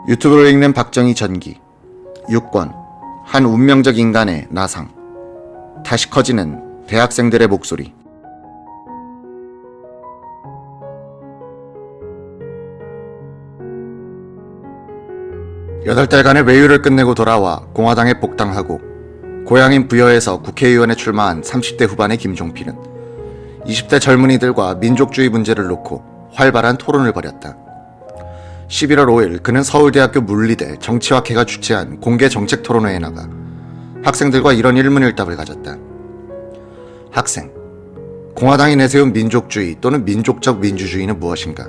유튜브를 읽는 박정희 전기 6권 한 운명적 인간의 나상. 다시 커지는 대학생들의 목소리. 8달간의 외유를 끝내고 돌아와 공화당에 복당하고 고향인 부여에서 국회의원에 출마한 30대 후반의 김종필은 20대 젊은이들과 민족주의 문제를 놓고 활발한 토론을 벌였다. 11월 5일 그는 서울대학교 물리대 정치학회가 주최한 공개 정책 토론회에 나가 학생들과 이런 일문일답을 가졌다. 학생, 공화당이 내세운 민족주의 또는 민족적 민주주의는 무엇인가?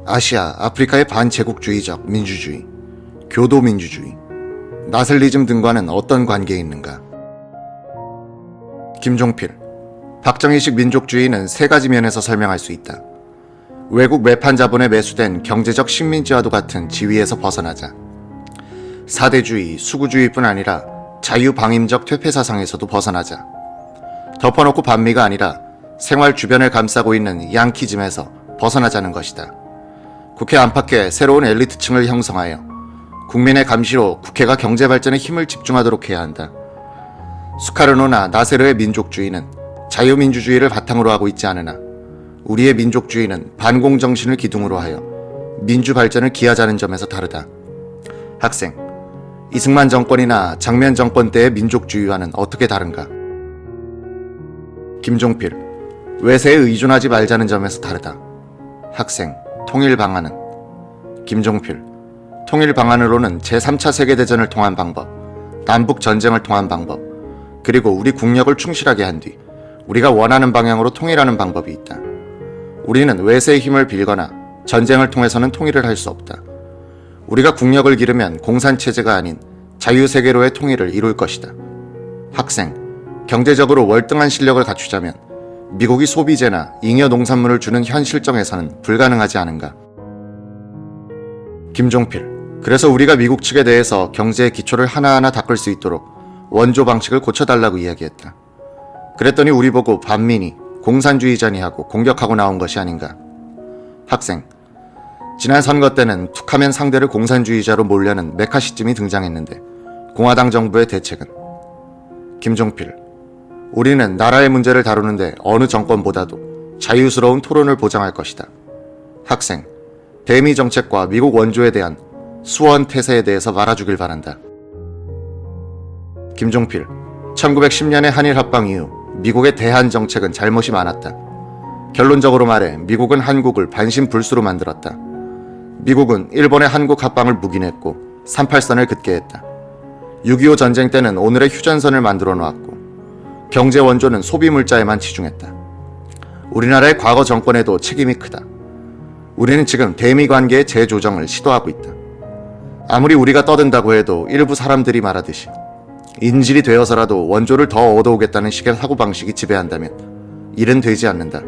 아시아, 아프리카의 반제국주의적 민주주의, 교도민주주의, 나슬리즘 등과는 어떤 관계에 있는가? 김종필, 박정희식 민족주의는 3가지 면에서 설명할 수 있다. 외국 매판 자본에 매수된 경제적 식민지와도 같은 지위에서 벗어나자. 사대주의, 수구주의뿐 아니라 자유방임적 퇴폐사상에서도 벗어나자. 덮어놓고 반미가 아니라 생활 주변을 감싸고 있는 양키즘에서 벗어나자는 것이다. 국회 안팎에 새로운 엘리트층을 형성하여 국민의 감시로 국회가 경제발전에 힘을 집중하도록 해야 한다. 수카르노나 나세르의 민족주의는 자유민주주의를 바탕으로 하고 있지 않으나 우리의 민족주의는 반공정신을 기둥으로 하여 민주발전을 기하자는 점에서 다르다. 학생, 이승만 정권이나 장면 정권 때의 민족주의와는 어떻게 다른가? 김종필, 외세에 의존하지 말자는 점에서 다르다. 학생, 통일 방안은? 김종필, 통일 방안으로는 제3차 세계대전을 통한 방법, 남북 전쟁을 통한 방법, 그리고 우리 국력을 충실하게 한 뒤 우리가 원하는 방향으로 통일하는 방법이 있다. 우리는 외세의 힘을 빌거나 전쟁을 통해서는 통일을 할 수 없다. 우리가 국력을 기르면 공산체제가 아닌 자유세계로의 통일을 이룰 것이다. 학생, 경제적으로 월등한 실력을 갖추자면 미국이 소비재나 잉여 농산물을 주는 현 실정에서는 불가능하지 않은가? 김종필, 그래서 우리가 미국 측에 대해서 경제의 기초를 하나하나 닦을 수 있도록 원조 방식을 고쳐달라고 이야기했다. 그랬더니 우리 보고 반민이 공산주의자니 하고 공격하고 나온 것이 아닌가? 학생, 지난 선거 때는 툭하면 상대를 공산주의자로 몰려는 메카시즘이 등장했는데 공화당 정부의 대책은? 김종필, 우리는 나라의 문제를 다루는데 어느 정권보다도 자유스러운 토론을 보장할 것이다. 학생, 대미 정책과 미국 원조에 대한 수원 태세에 대해서 말아주길 바란다. 김종필, 1910년의 한일 합방 이후 미국의 대한 정책은 잘못이 많았다. 결론적으로 말해 미국은 한국을 반신불수로 만들었다. 미국은 일본의 한국 합방을 묵인했고 38선을 긋게 했다. 6.25 전쟁 때는 오늘의 휴전선을 만들어 놓았고 경제 원조는 소비 물자에만 치중했다. 우리나라의 과거 정권에도 책임이 크다. 우리는 지금 대미 관계의 재조정을 시도하고 있다. 아무리 우리가 떠든다고 해도 일부 사람들이 말하듯이 인질이 되어서라도 원조를 더 얻어오겠다는 식의 사고방식이 지배한다면 일은 되지 않는다.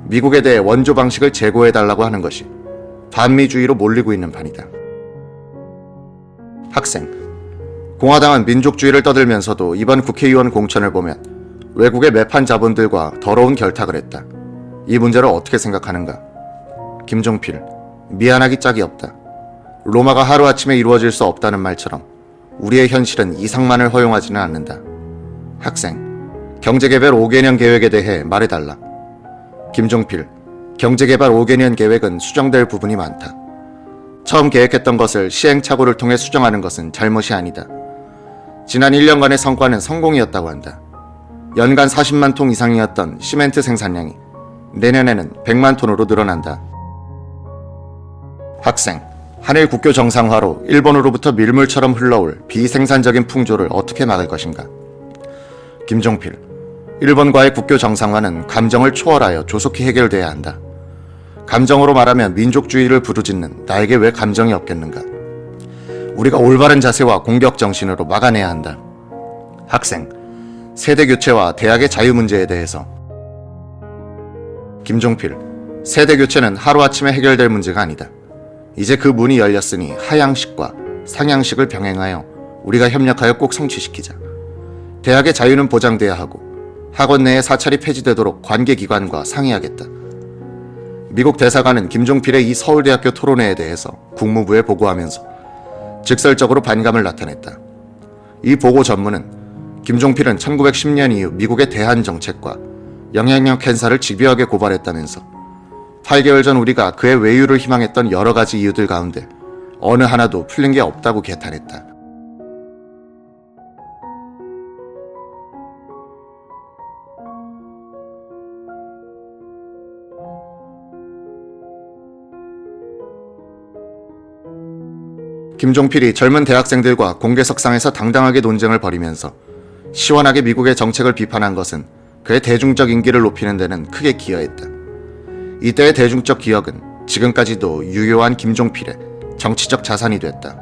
미국에 대해 원조 방식을 재고해달라고 하는 것이 반미주의로 몰리고 있는 판이다. 학생, 공화당은 민족주의를 떠들면서도 이번 국회의원 공천을 보면 외국의 매판 자본들과 더러운 결탁을 했다. 이 문제를 어떻게 생각하는가? 김종필, 미안하기 짝이 없다. 로마가 하루아침에 이루어질 수 없다는 말처럼 우리의 현실은 이상만을 허용하지는 않는다. 학생, 경제개발 5개년 계획에 대해 말해달라. 김종필, 경제개발 5개년 계획은 수정될 부분이 많다. 처음 계획했던 것을 시행착오를 통해 수정하는 것은 잘못이 아니다. 지난 1년간의 성과는 성공이었다고 한다. 연간 40만 톤 이상이었던 시멘트 생산량이 내년에는 100만 톤으로 늘어난다. 학생, 한일 국교 정상화로 일본으로부터 밀물처럼 흘러올 비생산적인 풍조를 어떻게 막을 것인가? 김종필, 일본과의 국교 정상화는 감정을 초월하여 조속히 해결돼야 한다. 감정으로 말하면 민족주의를 부르짖는 나에게 왜 감정이 없겠는가? 우리가 올바른 자세와 공격 정신으로 막아내야 한다. 학생, 세대 교체와 대학의 자유 문제에 대해서. 김종필, 세대 교체는 하루아침에 해결될 문제가 아니다. 이제 그 문이 열렸으니 하향식과 상향식을 병행하여 우리가 협력하여 꼭 성취시키자. 대학의 자유는 보장돼야 하고 학원 내에 사찰이 폐지되도록 관계기관과 상의하겠다. 미국 대사관은 김종필의 이 서울대학교 토론회에 대해서 국무부에 보고하면서 직설적으로 반감을 나타냈다. 이 보고 전문은 김종필은 1910년 이후 미국의 대한 정책과 영향력 행사를 집요하게 고발했다면서 8개월 전 우리가 그의 외유를 희망했던 여러 가지 이유들 가운데 어느 하나도 풀린 게 없다고 개탄했다. 김종필이 젊은 대학생들과 공개석상에서 당당하게 논쟁을 벌이면서 시원하게 미국의 정책을 비판한 것은 그의 대중적 인기를 높이는 데는 크게 기여했다. 이때의 대중적 기억은 지금까지도 유효한 김종필의 정치적 자산이 됐다.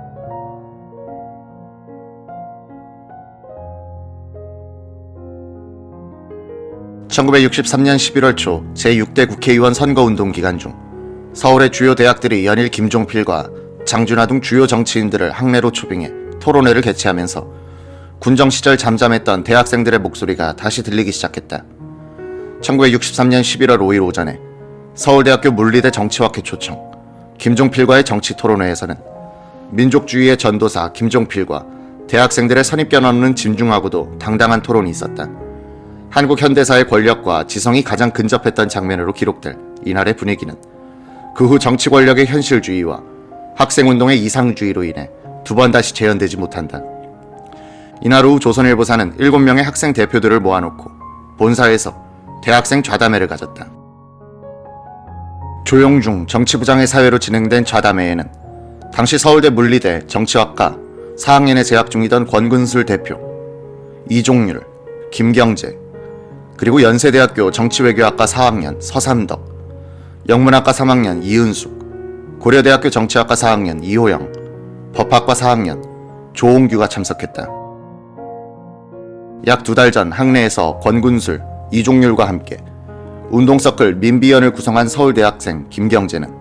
(1963년 11월) 초 제6대 국회의원 선거운동 기간 중 서울의 주요 대학들이 연일 김종필과 장준하 등 주요 정치인들을 학내로 초빙해 토론회를 개최하면서 군정 시절 잠잠했던 대학생들의 목소리가 다시 들리기 시작했다. 1963년 11월 5일 오전에 서울대학교 물리대 정치학회 초청 김종필과의 정치 토론회에서는 민족주의의 전도사 김종필과 대학생들의 선입견 없는 진중하고도 당당한 토론이 있었다. 한국 현대사의 권력과 지성이 가장 근접했던 장면으로 기록될 이날의 분위기는 그 후 정치 권력의 현실주의와 학생운동의 이상주의로 인해 두 번 다시 재현되지 못한다. 이날 오후 조선일보사는 7명의 학생 대표들을 모아놓고 본사에서 대학생 좌담회를 가졌다. 조용중 정치부장의 사회로 진행된 좌담회에는 당시 서울대 물리대 정치학과 4학년에 재학 중이던 권근술 대표, 이종률, 김경재, 그리고 연세대학교 정치외교학과 4학년 서삼덕, 영문학과 3학년 이은숙, 고려대학교 정치학과 4학년 이호영, 법학과 4학년 조홍규가 참석했다. 약 2달 전 학내에서 권군술, 이종률과 함께 운동서클 민비연을 구성한 서울대학생 김경재는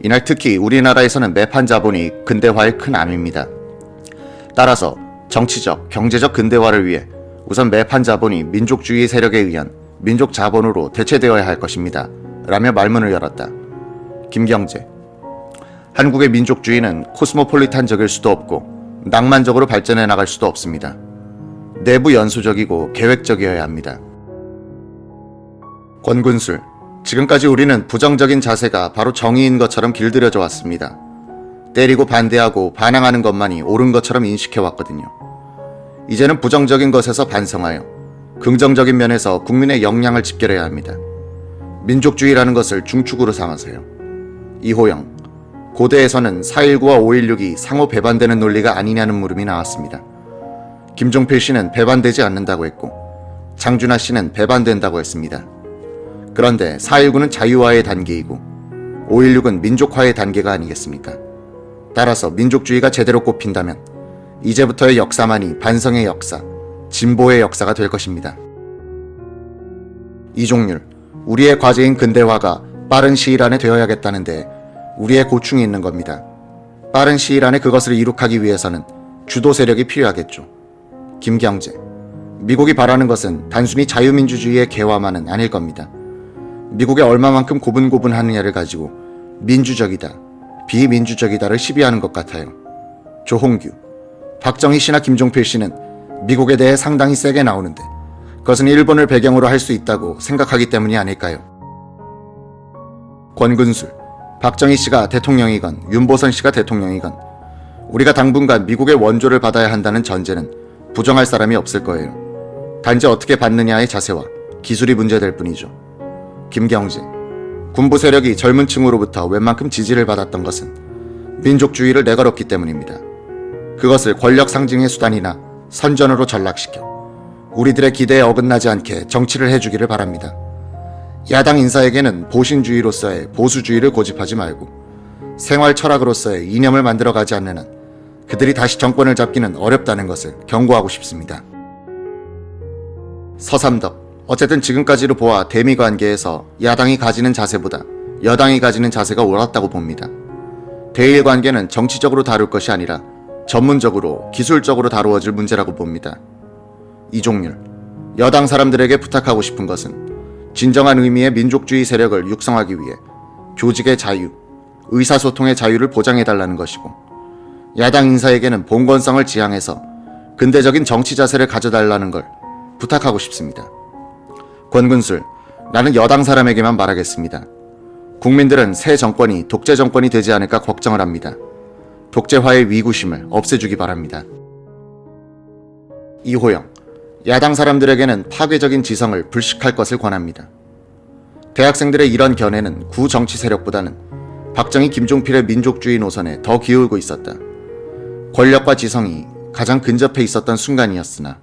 이날 특히 우리나라에서는 매판 자본이 근대화의 큰 암입니다. 따라서 정치적, 경제적 근대화를 위해 우선 매판 자본이 민족주의 세력에 의한 민족 자본으로 대체되어야 할 것입니다. 라며 말문을 열었다. 김경재: 한국의 민족주의는 코스모폴리탄적일 수도 없고 낭만적으로 발전해 나갈 수도 없습니다. 내부 연소적이고 계획적이어야 합니다. 권군술: 지금까지 우리는 부정적인 자세가 바로 정의인 것처럼 길들여져 왔습니다. 때리고 반대하고 반항하는 것만이 옳은 것처럼 인식해왔거든요. 이제는 부정적인 것에서 반성하여 긍정적인 면에서 국민의 역량을 집결해야 합니다. 민족주의라는 것을 중축으로 삼아서요. 이호영: 고대에서는 4.19와 5.16이 상호 배반되는 논리가 아니냐는 물음이 나왔습니다. 김종필 씨는 배반되지 않는다고 했고 장준하 씨는 배반된다고 했습니다. 그런데 4.19는 자유화의 단계이고 5.16은 민족화의 단계가 아니겠습니까? 따라서 민족주의가 제대로 꼽힌다면 이제부터의 역사만이 반성의 역사, 진보의 역사가 될 것입니다. 이종률: 우리의 과제인 근대화가 빠른 시일 안에 되어야겠다는데 우리의 고충이 있는 겁니다. 빠른 시일 안에 그것을 이룩하기 위해서는 주도 세력이 필요하겠죠. 김경재: 미국이 바라는 것은 단순히 자유민주주의의 개화만은 아닐 겁니다. 미국이 얼마만큼 고분고분하느냐를 가지고 민주적이다, 비민주적이다를 시비하는 것 같아요. 조홍규: 박정희 씨나 김종필 씨는 미국에 대해 상당히 세게 나오는데 그것은 일본을 배경으로 할 수 있다고 생각하기 때문이 아닐까요? 권근술: 박정희 씨가 대통령이건 윤보선 씨가 대통령이건 우리가 당분간 미국의 원조를 받아야 한다는 전제는 부정할 사람이 없을 거예요. 단지 어떻게 받느냐의 자세와 기술이 문제될 뿐이죠. 김경재: 군부 세력이 젊은 층으로부터 웬만큼 지지를 받았던 것은 민족주의를 내걸었기 때문입니다. 그것을 권력 상징의 수단이나 선전으로 전락시켜 우리들의 기대에 어긋나지 않게 정치를 해주기를 바랍니다. 야당 인사에게는 보신주의로서의 보수주의를 고집하지 말고 생활 철학으로서의 이념을 만들어가지 않는 한 그들이 다시 정권을 잡기는 어렵다는 것을 경고하고 싶습니다. 서삼덕: 어쨌든 지금까지로 보아 대미 관계에서 야당이 가지는 자세보다 여당이 가지는 자세가 옳았다고 봅니다. 대일 관계는 정치적으로 다룰 것이 아니라 전문적으로 기술적으로 다루어질 문제라고 봅니다. 이종률: 여당 사람들에게 부탁하고 싶은 것은 진정한 의미의 민족주의 세력을 육성하기 위해 조직의 자유, 의사소통의 자유를 보장해달라는 것이고, 야당 인사에게는 봉건성을 지향해서 근대적인 정치 자세를 가져달라는 걸 부탁하고 싶습니다. 권근술, 나는 여당 사람에게만 말하겠습니다. 국민들은 새 정권이 독재 정권이 되지 않을까 걱정을 합니다. 독재화의 위구심을 없애주기 바랍니다. 이호영, 야당 사람들에게는 파괴적인 지성을 불식할 것을 권합니다. 대학생들의 이런 견해는 구정치 세력보다는 박정희 김종필의 민족주의 노선에 더 기울고 있었다. 권력과 지성이 가장 근접해 있었던 순간이었으나